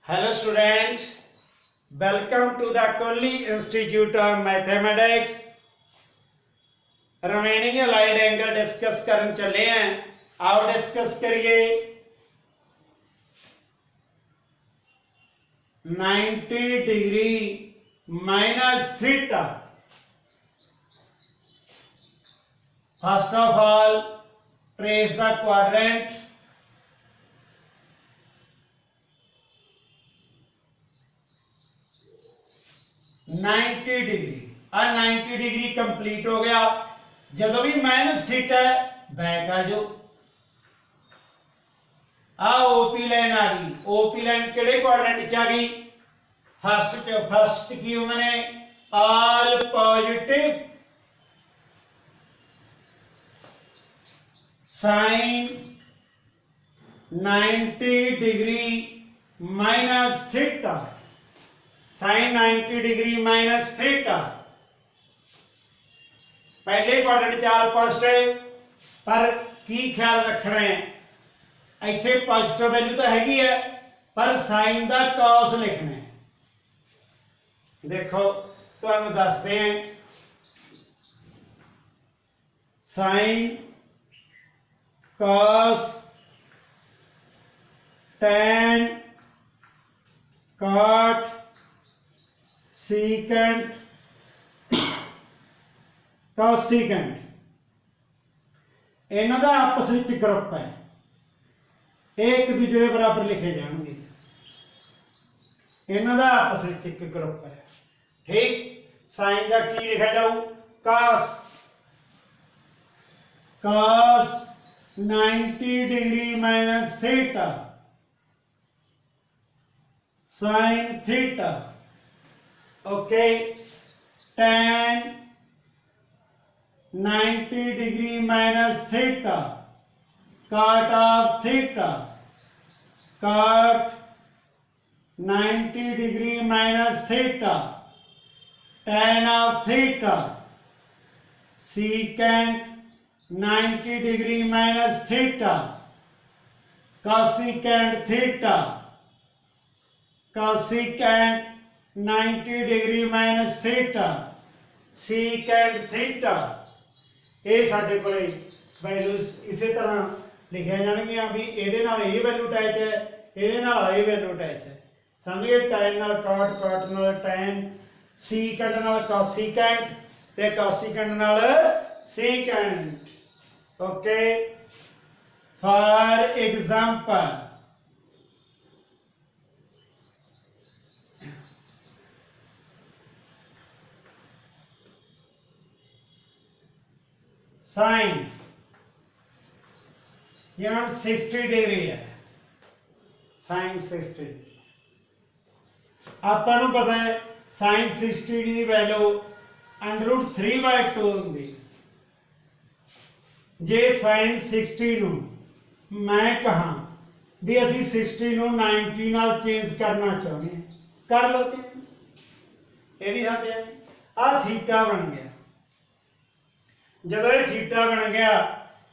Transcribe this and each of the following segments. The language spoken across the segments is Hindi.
Hello student, welcome to the Kohli Institute of Mathematics. Remaining allied angle discuss करन चले हैं. आओ डिस्कस करिए. 90 degree minus theta. First of all, trace the quadrant. Ninety degree 90 degree complete हो गया. जदों भी माइनस थीटा बैक आ जाओ. ओपी लाइन आ गई. ओपी लाइन केड़े क्वाड्रेंट च आ गई? फर्स्ट की उन्होंने all positive sine 90 degree minus theta. Sine 90 degree minus theta. पहले क्वाड्रेंट चार पॉजिटिव, पर की ख्याल रखना है इत्थे पॉजिटिव वैल्यू तो हैगी है, पर साइन दा कॉस लिखना है. देखो तुहानू दसते हैं. Sine cos tan cot secant cosecant इन्हां दा आपस विच ग्रुप है. एक दूजे के बराबर लिखे जाएंगे. इन्हां दा आपस विच एक ग्रुप है. ठीक. साइन का की लिखा जाऊ? Cos. Cos 90 degree minus theta sine theta. Okay. tan 90 degree minus theta cot of theta cot 90 degree minus theta tan of theta secant 90 degree minus theta cosecant theta cosecant 90 degree minus theta secant theta. ये साडे कोले वैल्यूज इसे तरह लिखे जाएंगे भी ये वैल्यू अटैच है, ये वैल्यू अटैच है. समझिए tan नाल cot cot नाल tan secant नाल cosecant ते cosecant नाल secant. Okay. For example sine यहाँ 60 डिग्री है. साइन 60 डिग्री आपको पता है. साइन 60 की वैल्यू √3/2 होंगी. जे साइन 60 नू मैं कहा भी असी 60 नू 90 नाल चेंज करना चाहते हैं, कर लो चेंज. ये आ थीटा बन गया. जदों ये थीटा बन गया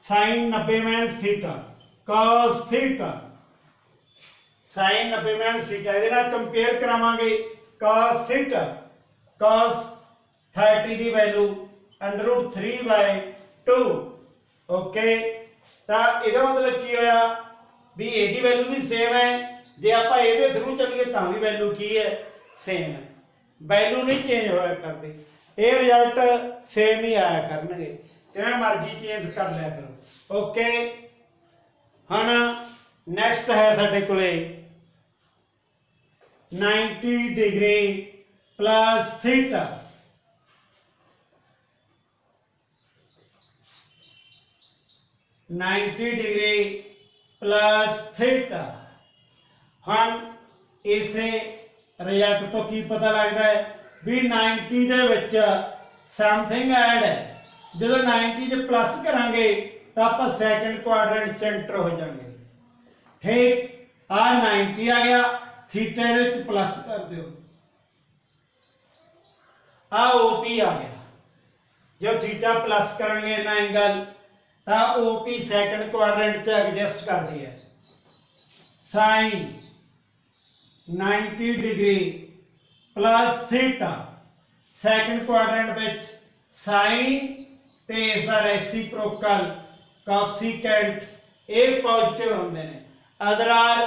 sine 90 minus theta cos theta sine 90 minus theta ये कंपेयर करावांगे. कॉस थीटा कॉस 30 की वैल्यू √3/2. ओके. तो इसका मतलब की होया भी ये वैल्यू भी सेम है. जे आप ये थ्रू चलिए तो भी वैल्यू की है सेम है. वैल्यू नहीं चेंज होया करते. ये रिजल्ट सेम ही आया करनगे. जिवें मर्जी चेंज कर लिया करो. ओके. हम नैक्सट है साडे कोले 90 degree plus theta. Degree plus theta. हम इसे रिजल्ट तो की पता लगता है भी 90 दे विच समथिंग ऐड है. जो 90 च प्लस करांगे तो आप सैकेंड क्वाड्रेंट च एंटर हो जाएंगे. ठीक. आ 90 आ गया. थीटा दे विच प्लस कर दो. आ ओपी आ गया. जो थीटा प्लस करेंगे ना एंगल तो ओपी सैकेंड क्वाड्रेंट च एडजस्ट कर दिया. Sine 90 degree plus theta second quadrant विच साइन ते इसका रेसिप्रोकल कोसिकेंट ये पॉजिटिव होंगे ने अदर आर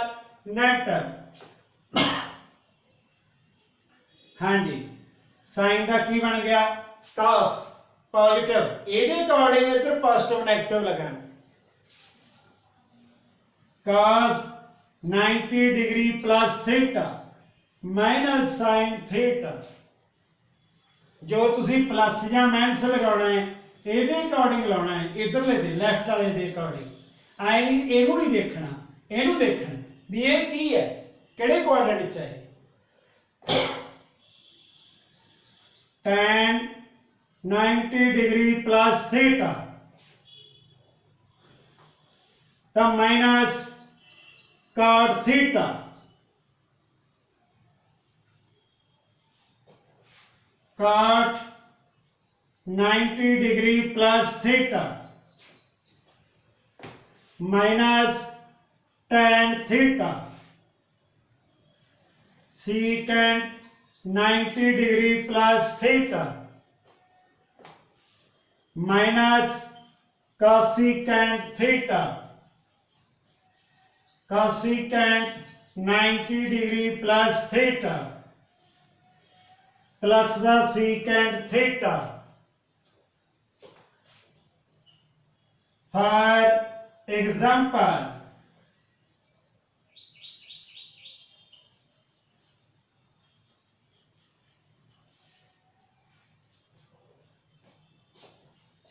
नेगेटिव। हाँ जी साइन का की बन गया cos पॉजिटिव ये अकॉर्डिंग इधर पॉजिटिव नेगेटिव लगाना cos 90 degree plus theta minus sine theta जो तुसी प्लस या माइनस लगाना है ये अकॉर्डिंग लाना है इधरले दे लैफ्ट वाले दे अकॉर्डिंग आई नहीं इनू नहीं देखना इनू देखना भी ये की है किहड़े क्वाड्रेंट च है tan 90 डिग्री प्लस थीटा तो minus cot theta cot 90 degree plus theta minus tan theta secant 90 degree plus theta minus cosecant theta cosecant 90 degree plus theta plus the secant theta for example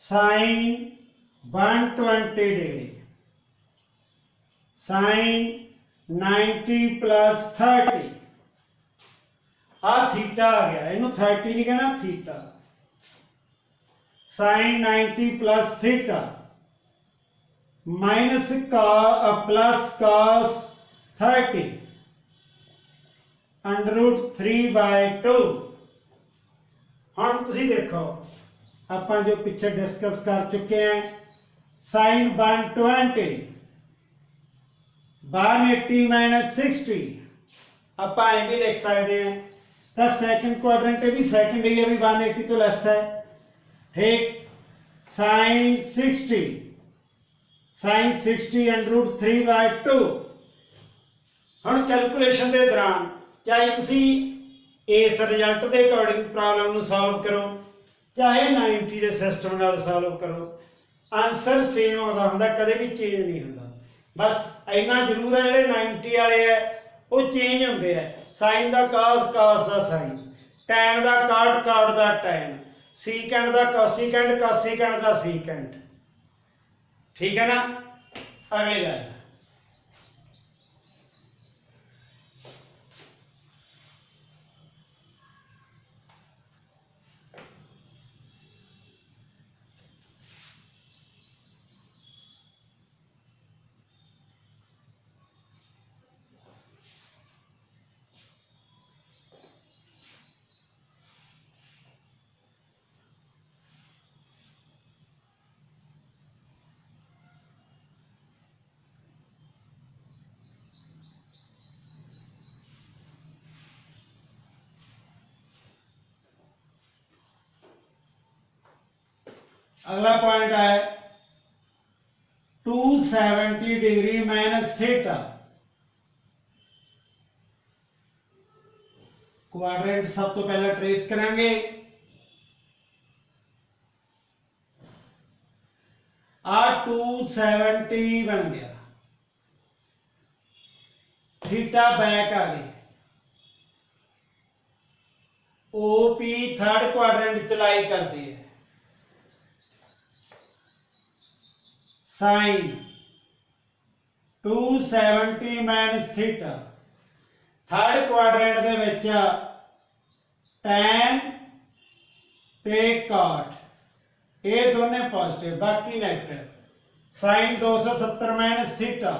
sine 120 degree sine 90 plus 30 theta आ गया इनू 30 नहीं कहना theta sine 90 plus theta minus का प्लस cos 30 √3/2 हम तुसी देखो ਆਪਾਂ जो पिछे डिस्कस कर चुके हैं साइन 120 180 माइनस 60 आप भी लिख सकते हैं तो सैकंड क्वाड्रेंट भी सैकंड ही है भी 180 तो लेस है ठीक साइन 60 √3/2 हम कैलकुलेशन के दौरान चाहे तुसी इस रिजल्ट के अकॉर्डिंग प्रॉब्लम को सॉल्व करो चाहे 90 के सिस्टम नाल सॉल्व करो आंसर सेम आता होंगे कदे भी चेंज नहीं होता बस इन्ना जरूर है जो 90 वाले है वो चेंज होंगे है साइन का cos cos का साइन टैन का cot cot का टैन सीकेंट का कोसिकेंट कोसिकेंट का सीकेंट ठीक है ना अगली गल अगला पॉइंट है 270 डिग्री माइनस थीटा क्वाड्रेंट सब तो पहले ट्रेस करेंगे आ 270 बन गया थीटा बैक आ गई ओपी थर्ड क्वाड्रेंट चलाई करती है sine 270 minus theta third quadrant दे विच टैन ते cot ये दोनों पॉजिटिव बाकी negative sine 270 minus theta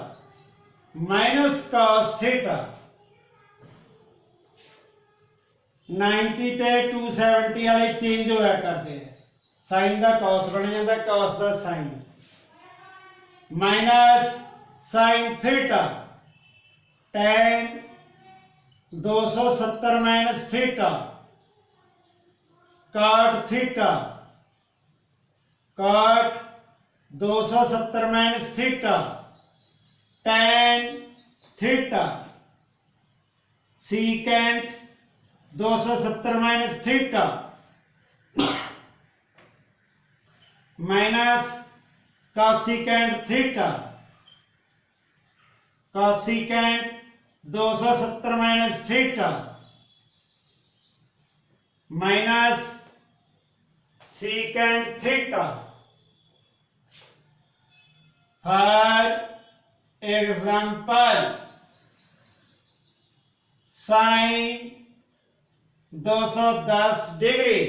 minus cos theta 90 ते 270 वाले चेंज होया करते हैं साइन का cos बन जाता cos का sine minus sine theta tan 270 minus theta cot theta cot 270 minus theta tan theta secant 270 minus theta minus cosecant theta cosecant 270 minus theta minus secant theta. For example sine 210 degree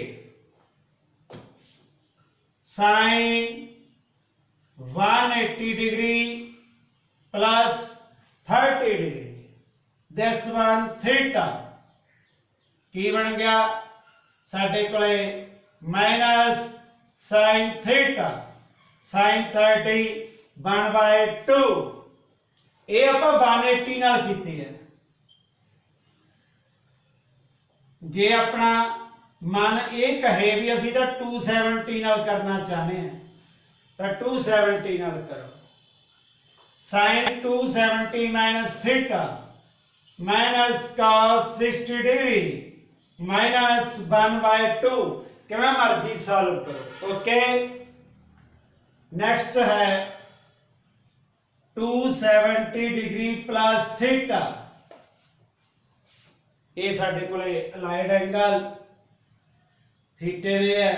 sine 180 degree plus 30 degree this one theta की बन गया साडे कोले माइनस साइन थीटा साइन 30 1/2 ये आपां 180 नाल कीती है। जे अपना मन ये कहे भी असीं तां 270 नाल करना चाहते हैं तो 270 नाल करो। Sine 270 minus theta minus cos 60 degree minus 1/2 किवें मर्जी सॉल्व करो। ओके नेक्स्ट है 270 डिग्री प्लस थीटा ये साडे कोले अलाइड एंगल थीटे दे है।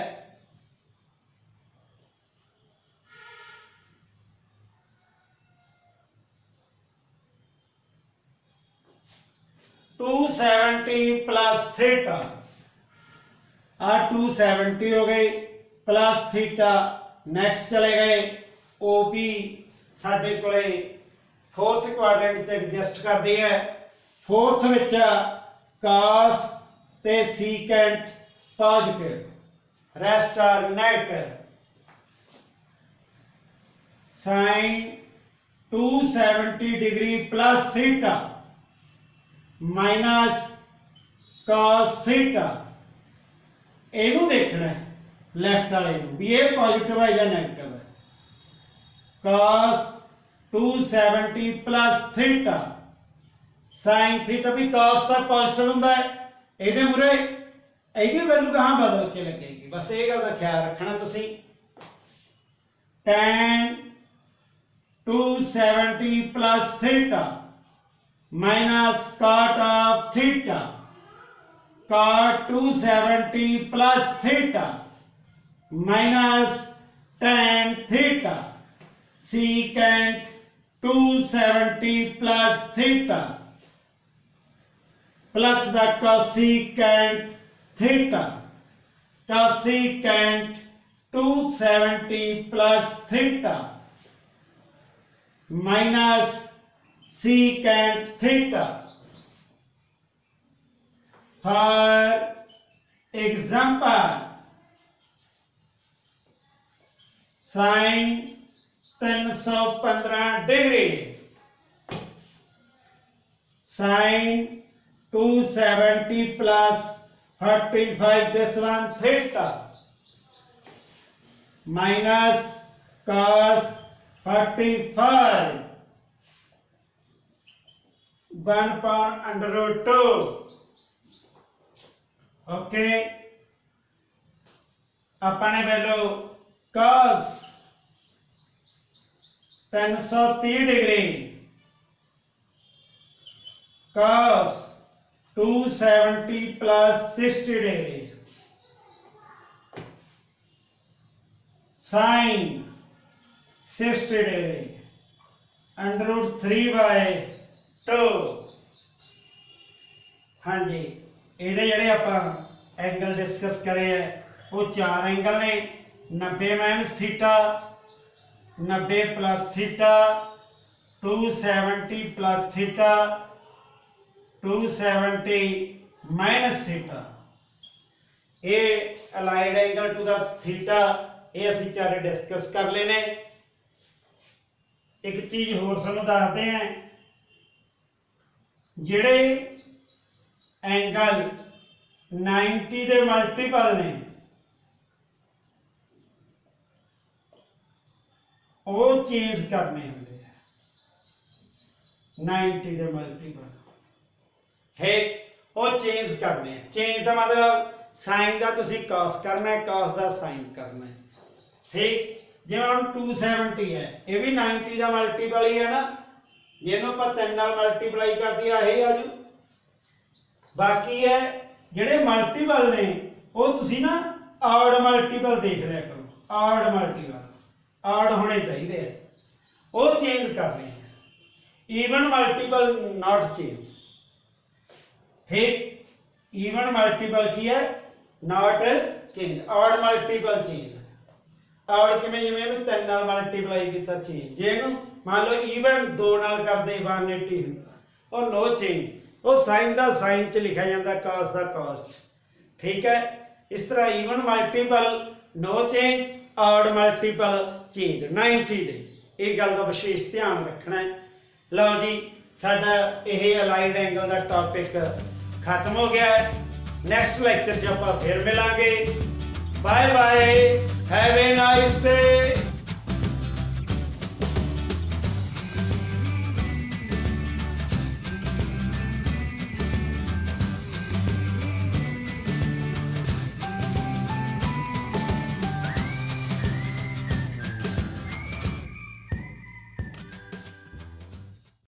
टू 270 प्लस थीटा आ 270 हो गई प्लस थीटा नेक्स्ट चले गए ओपी साडे कोले फोर्थ क्वाड्रेंट च एडजस्ट करदी है। फोर्थ विच cos ते secant positive rest are negative. sin 270 डिग्री plus theta minus cos theta इनू देखना है लेफ्ट वाले भी ये पॉजिटिव है या नेगेटिव है। cos 270 plus theta sine theta भी cos का पॉजिटिव हुंदा है ਇਹਦੇ मुरे ਇਹਦੀ वैल्यू कहाँ बदल के लगेगी बस ये गल का ख्याल रखना तुसी। tan 270 plus theta minus cot of theta cot 270 plus theta minus tan theta secant 270 plus theta plus the cosecant theta cosecant 270 plus theta minus secant theta. For example sine 315 degree sine 270 plus 45 this one theta minus cos 45 1/√2 okay अपने value cos 330 degree cos 270 plus 60 degree sine 60 degree √3/2। हाँ जी ये जड़े आप एंगल डिस्कस करे है वो चार एंगल ने 90 minus theta 90 plus theta 270 plus theta 270 minus theta ये allied angle to the theta ये असीं चारे डिस्कस कर लेने। एक चीज होर सानूं दसदे हैं जिहड़े ਐਂਗਲ 90 ਦੇ ਮਲਟੀਪਲ ਨੇ ਉਹ ਚੇਂਜ ਕਰਨੇ ਹੁੰਦੇ ਆ 90 ਦੇ ਮਲਟੀਪਲ ਠੀਕ ਉਹ ਚੇਂਜ ਕਰਨੇ ਆ ਚੇਂਜ ਦਾ ਮਤਲਬ ਸਾਈਨ ਦਾ ਤੁਸੀਂ ਕਾਸ ਕਰਨਾ ਹੈ ਕਾਸ ਦਾ ਸਾਈਨ ਕਰਨਾ ਹੈ ਠੀਕ ਜਿਵੇਂ ਹੁਣ 270 ਹੈ ਇਹ ਵੀ 90 ਦਾ ਮਲਟੀਪਲ ਹੀ ਹੈ ਨਾ ਜਿਹਨੂੰ ਆਪਾਂ 3 ਨਾਲ ਮਲਟੀਪਲਾਈ ਕਰਦੀ ਆ ਇਹ ਆਜੂ ਬਾਕੀ ਹੈ ਜਿਹੜੇ ਮਲਟੀਪਲ ਨੇ ਉਹ ਤੁਸੀਂ ਨਾ ਆਡ ਮਲਟੀਪਲ ਦੇਖ ਲਿਆ ਕਰੋ ਆਡ ਮਲਟੀਪਲ ਆਡ ਹੋਣੇ ਚਾਹੀਦੇ ਆ ਉਹ ਚੇਂਜ ਕਰਨੇ ਆ ਈਵਨ ਮਲਟੀਪਲ ਨਾਟ ਚੇਂਜ ਠੀਕ ਈਵਨ ਮਲਟੀਪਲ ਕੀ ਹੈ ਨਾਟ change odd multiple change odd ਕਿਵੇਂ ਜਿਵੇਂ ਇਹਨੂੰ 3 ਨਾਲ ਮਲਟੀਪਲਾਈ ਕੀਤਾ ਚੇਂਜ ਜੇ ਇਹਨੂੰ ਮੰਨ ਲਓ ਈਵਨ 2 ਨਾਲ ਕਰਦੇ 180 ਹੁੰਦਾ ਉਹ ਨੋ ਚੇਂਜ ਉਹ ਸਾਈਨ ਦਾ ਸਾਈਨ ਚ ਲਿਖਿਆ ਜਾਂਦਾ ਕਾਸ ਦਾ ਕਾਸ ਠੀਕ ਹੈ ਇਸ ਤਰ੍ਹਾਂ even multiple no change odd multiple change 90 ਦੇ ਇਹ ਗੱਲ ਦਾ ਵਿਸ਼ੇਸ਼ ਧਿਆਨ ਰੱਖਣਾ ਹੈ ਲਓ ਜੀ ਸਾਡਾ ਇਹ ਅਲਾਈਡ ਐਂਗਲ ਦਾ ਟੌਪਿਕ ਖਤਮ ਹੋ ਗਿਆ ਹੈ ਨੈਕਸਟ ਲੈਕਚਰ 'ਚ ਆਪਾਂ ਫਿਰ ਮਿਲਾਂਗੇ bye bye have a nice day